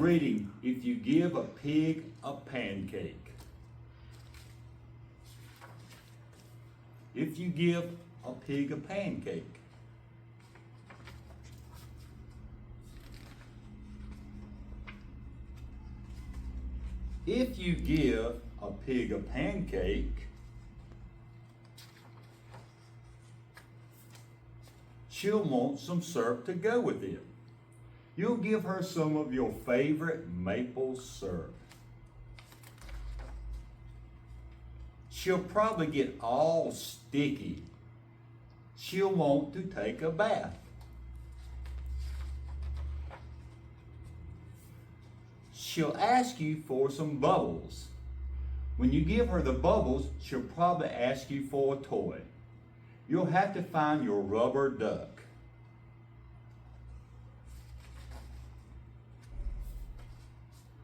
reading, If You Give a Pig a Pancake. If you give a pig a pancake. If you give a pig a pancake, she'll want some syrup to go with it. You'll give her some of your favorite maple syrup. She'll probably get all sticky. She'll want to take a bath. She'll ask you for some bubbles. When you give her the bubbles, she'll probably ask you for a toy. You'll have to find your rubber duck.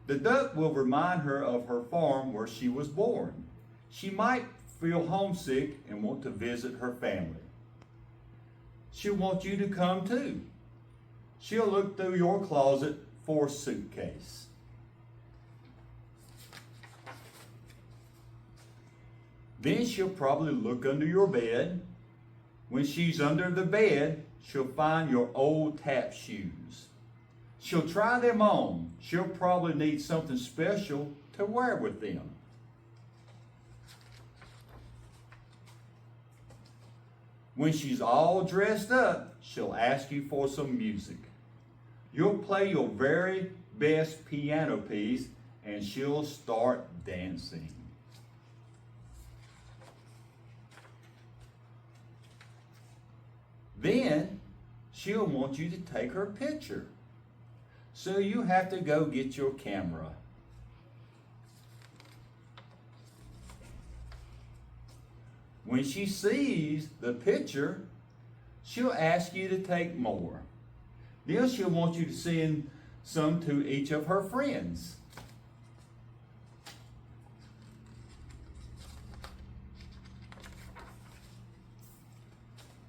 The duck will remind her of her farm where she was born. She might feel homesick and want to visit her family. She'll want you to come too. She'll look through your closet for a suitcase. Then she'll probably look under your bed. When she's under the bed, she'll find your old tap shoes. She'll try them on. She'll probably need something special to wear with them. When she's all dressed up, she'll ask you for some music. You'll play your very best piano piece and she'll start dancing. Then she'll want you to take her picture. So you have to go get your camera. When she sees the picture, she'll ask you to take more. Then she'll want you to send some to each of her friends.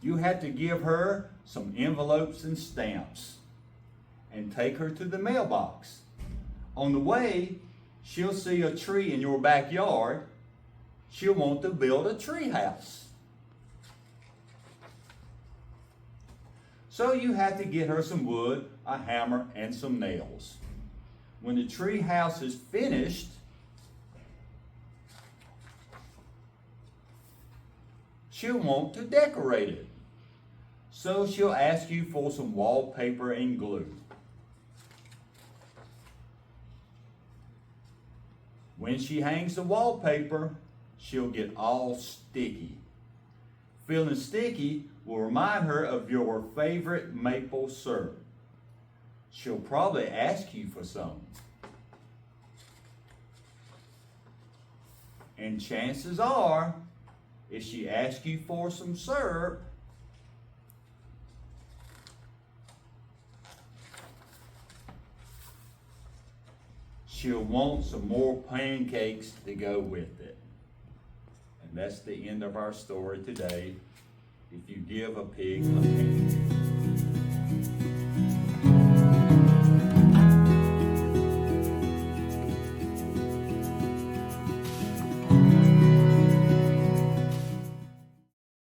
You have to give her some envelopes and stamps and take her to the mailbox. On the way, she'll see a tree in your backyard. She'll want to build a tree house. So you have to get her some wood, a hammer, and some nails. When the tree house is finished, she'll want to decorate it. So she'll ask you for some wallpaper and glue. When she hangs the wallpaper, she'll get all sticky. Feeling sticky will remind her of your favorite maple syrup. She'll probably ask you for some. And chances are, if she asks you for some syrup, she'll want some more pancakes to go with it. And that's the end of our story today. If you give a pig a pancake.